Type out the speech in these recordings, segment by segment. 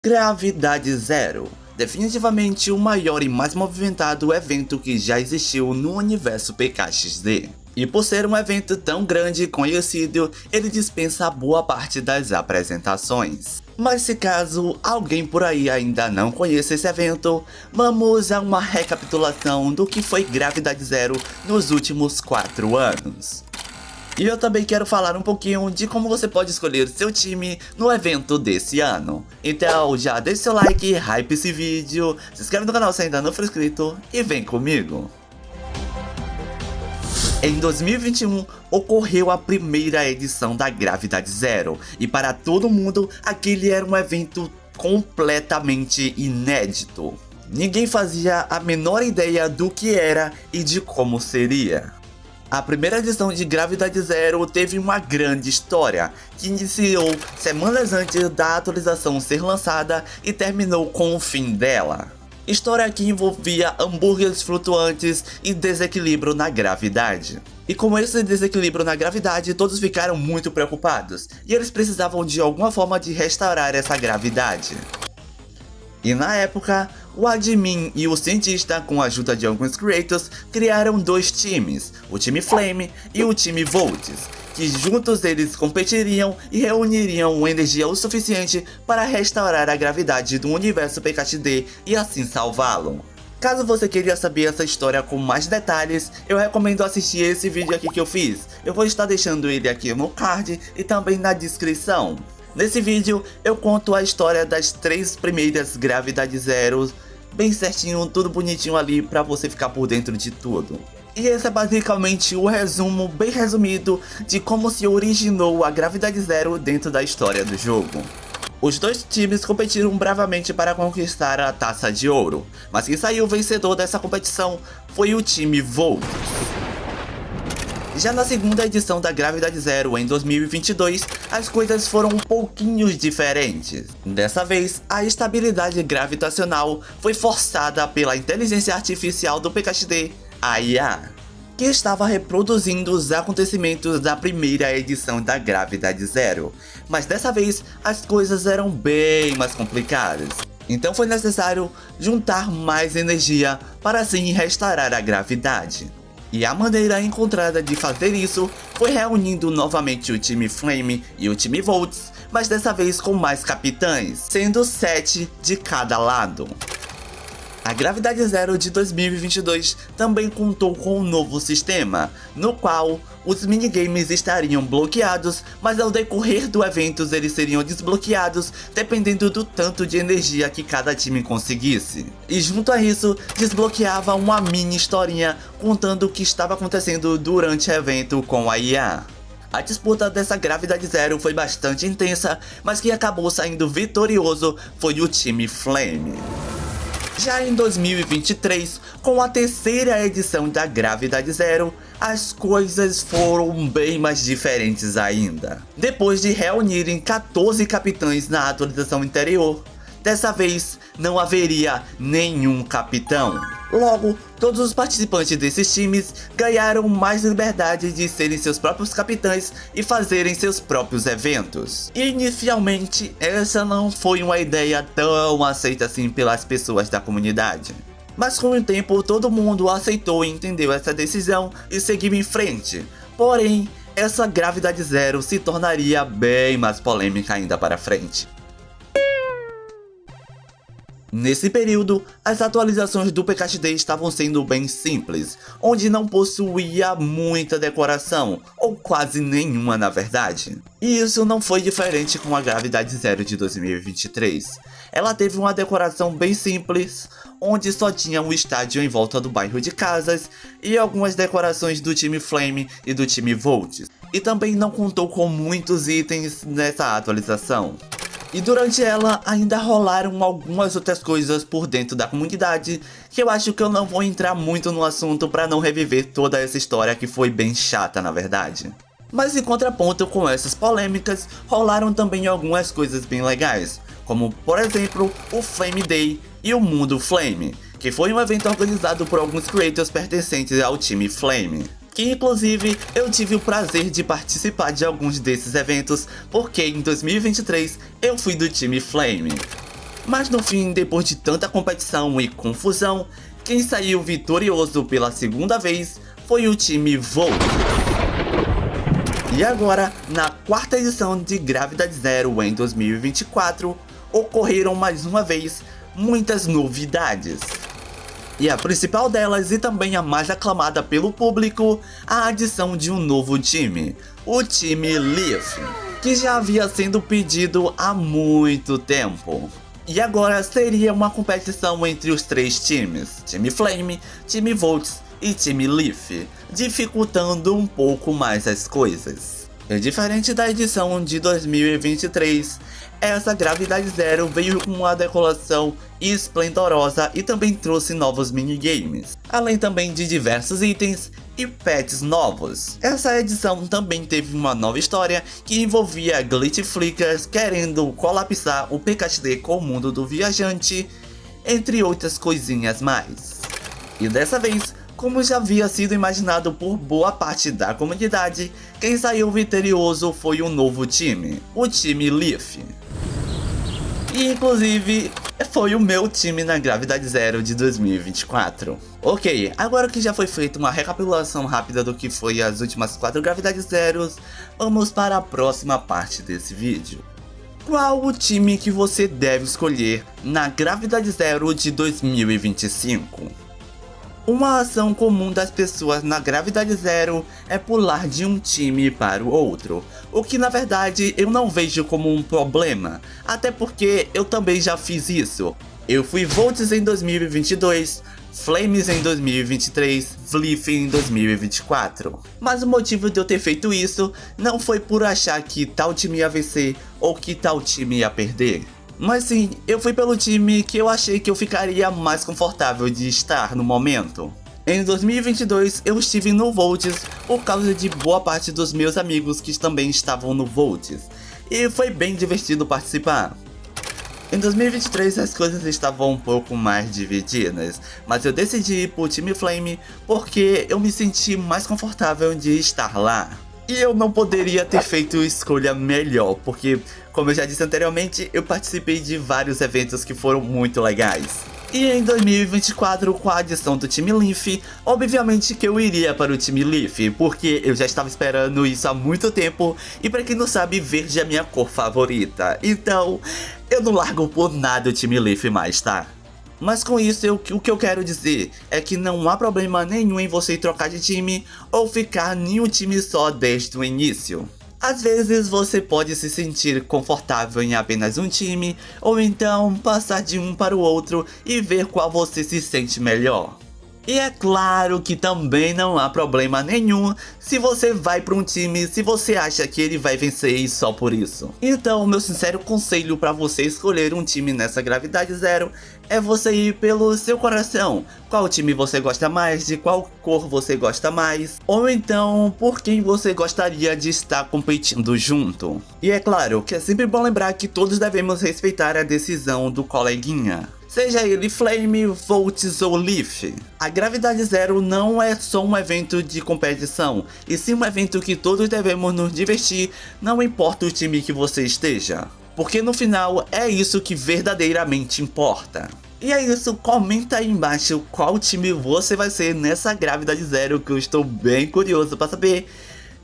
Gravidade Zero, definitivamente o maior e mais movimentado evento que já existiu no universo PKXD. E por ser um evento tão grande e conhecido, ele dispensa boa parte das apresentações. Mas se caso alguém por aí ainda não conhece esse evento, vamos a uma recapitulação do que foi Gravidade Zero nos últimos 4 anos. E eu também quero falar um pouquinho de como você pode escolher seu time no evento desse ano. Então já deixa seu like, hype esse vídeo, se inscreve no canal se ainda não for inscrito e vem comigo. Em 2021, ocorreu a primeira edição da Gravidade Zero, e para todo mundo, aquele era um evento completamente inédito. Ninguém fazia a menor ideia do que era e de como seria. A primeira edição de Gravidade Zero teve uma grande história, que iniciou semanas antes da atualização ser lançada e terminou com o fim dela. História que envolvia hambúrgueres flutuantes e desequilíbrio na gravidade. E com esse desequilíbrio na gravidade, todos ficaram muito preocupados, e eles precisavam de alguma forma de restaurar essa gravidade. E na época, o admin e o cientista, com a ajuda de alguns creators, criaram 2 times, o time Flame e o time Volts, que juntos eles competiriam e reuniriam energia o suficiente para restaurar a gravidade do universo PKXD e assim salvá-lo. Caso você queira saber essa história com mais detalhes, eu recomendo assistir esse vídeo aqui que eu fiz. Eu vou estar deixando ele aqui no card e também na descrição. Nesse vídeo eu conto a história das 3 primeiras Gravidade Zero, bem certinho, tudo bonitinho ali pra você ficar por dentro de tudo. E esse é basicamente o resumo bem resumido de como se originou a Gravidade Zero dentro da história do jogo. Os 2 times competiram bravamente para conquistar a Taça de Ouro, mas quem saiu vencedor dessa competição foi o time Volt. Já na segunda edição da Gravidade Zero em 2022, as coisas foram um pouquinho diferentes. Dessa vez, a estabilidade gravitacional foi forçada pela inteligência artificial do PKXD, a IA, que estava reproduzindo os acontecimentos da primeira edição da Gravidade Zero. Mas dessa vez, as coisas eram bem mais complicadas. Então foi necessário juntar mais energia para assim restaurar a gravidade. E a maneira encontrada de fazer isso foi reunindo novamente o time Flame e o time Volts, mas dessa vez com mais capitães, sendo 7 de cada lado. A Gravidade Zero de 2022 também contou com um novo sistema, no qual os minigames estariam bloqueados, mas ao decorrer do evento eles seriam desbloqueados dependendo do tanto de energia que cada time conseguisse. E junto a isso, desbloqueava uma mini historinha contando o que estava acontecendo durante o evento com a IA. A disputa dessa Gravidade Zero foi bastante intensa, mas quem acabou saindo vitorioso foi o time Flame. Já em 2023, com a terceira edição da Gravidade Zero, as coisas foram bem mais diferentes ainda. Depois de reunirem 14 capitães na atualização anterior, dessa vez não haveria nenhum capitão. Logo, todos os participantes desses times ganharam mais liberdade de serem seus próprios capitães e fazerem seus próprios eventos. Inicialmente, essa não foi uma ideia tão aceita assim pelas pessoas da comunidade. Mas com o tempo, todo mundo aceitou e entendeu essa decisão e seguiu em frente. Porém, essa Gravidade Zero se tornaria bem mais polêmica ainda para frente. Nesse período, as atualizações do PKXD estavam sendo bem simples, onde não possuía muita decoração, ou quase nenhuma na verdade. E isso não foi diferente com a Gravidade Zero de 2023. Ela teve uma decoração bem simples, onde só tinha um estádio em volta do bairro de casas e algumas decorações do time Flame e do time Volts. E também não contou com muitos itens nessa atualização. E durante ela ainda rolaram algumas outras coisas por dentro da comunidade, que eu acho que eu não vou entrar muito no assunto para não reviver toda essa história que foi bem chata na verdade. Mas em contraponto com essas polêmicas, rolaram também algumas coisas bem legais, como por exemplo o Flame Day e o Mundo Flame, que foi um evento organizado por alguns creators pertencentes ao time Flame. Que inclusive eu tive o prazer de participar de alguns desses eventos, porque em 2023 eu fui do time Flame. Mas no fim, depois de tanta competição e confusão, quem saiu vitorioso pela segunda vez foi o time Volt. E agora, na quarta edição de Gravidade Zero em 2024, ocorreram mais uma vez muitas novidades. E a principal delas, e também a mais aclamada pelo público, a adição de um novo time, o time Leaf, que já havia sido pedido há muito tempo. E agora seria uma competição entre os três times, time Flame, time Volts e time Leaf, dificultando um pouco mais as coisas. E diferente da edição de 2023, essa Gravidade Zero veio com uma decoração esplendorosa e também trouxe novos minigames, além também de diversos itens e pets novos. Essa edição também teve uma nova história que envolvia Glitch Flickers querendo colapsar o PKXD com o mundo do viajante, entre outras coisinhas mais. E dessa vez, como já havia sido imaginado por boa parte da comunidade, quem saiu vitorioso foi um novo time, o time Leaf. E inclusive, foi o meu time na Gravidade Zero de 2024. Ok, agora que já foi feita uma recapitulação rápida do que foi as últimas 4 Gravidades Zeros, vamos para a próxima parte desse vídeo. Qual o time que você deve escolher na Gravidade Zero de 2025? Uma ação comum das pessoas na Gravidade Zero é pular de um time para o outro, o que na verdade eu não vejo como um problema, até porque eu também já fiz isso. Eu fui Volts em 2022, Flames em 2023, Leaf em 2024. Mas o motivo de eu ter feito isso não foi por achar que tal time ia vencer ou que tal time ia perder. Mas sim, eu fui pelo time que eu achei que eu ficaria mais confortável de estar no momento. Em 2022 eu estive no Volts por causa de boa parte dos meus amigos que também estavam no Volts, e foi bem divertido participar. Em 2023 as coisas estavam um pouco mais divididas, mas eu decidi ir pro time Flame porque eu me senti mais confortável de estar lá. E eu não poderia ter feito escolha melhor, porque, como eu já disse anteriormente, eu participei de vários eventos que foram muito legais. E em 2024, com a adição do time Leaf, obviamente que eu iria para o time Leaf, porque eu já estava esperando isso há muito tempo, e pra quem não sabe, verde é a minha cor favorita. Então, eu não largo por nada o time Leaf mais, tá? Mas com isso, o que eu quero dizer é que não há problema nenhum em você trocar de time ou ficar em um time só desde o início. Às vezes você pode se sentir confortável em apenas um time, ou então passar de um para o outro e ver qual você se sente melhor. E é claro que também não há problema nenhum se você vai para um time se você acha que ele vai vencer e só por isso. Então, meu sincero conselho para você escolher um time nessa Gravidade Zero é você ir pelo seu coração. Qual time você gosta mais, de qual cor você gosta mais, ou então por quem você gostaria de estar competindo junto. E é claro que é sempre bom lembrar que todos devemos respeitar a decisão do coleguinha, seja ele Flame, Volts ou Leaf. A Gravidade Zero não é só um evento de competição, e sim um evento que todos devemos nos divertir, não importa o time que você esteja. Porque no final é isso que verdadeiramente importa. E é isso, comenta aí embaixo qual time você vai ser nessa Gravidade Zero, que eu estou bem curioso para saber.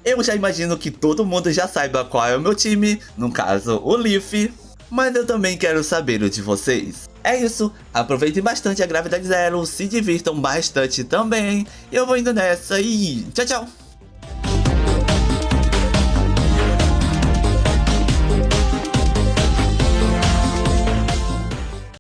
Eu já imagino que todo mundo já saiba qual é o meu time, no caso o Leaf, mas eu também quero saber o de vocês. É isso, aproveitem bastante a Gravidade Zero, se divirtam bastante também, eu vou indo nessa e tchau, tchau!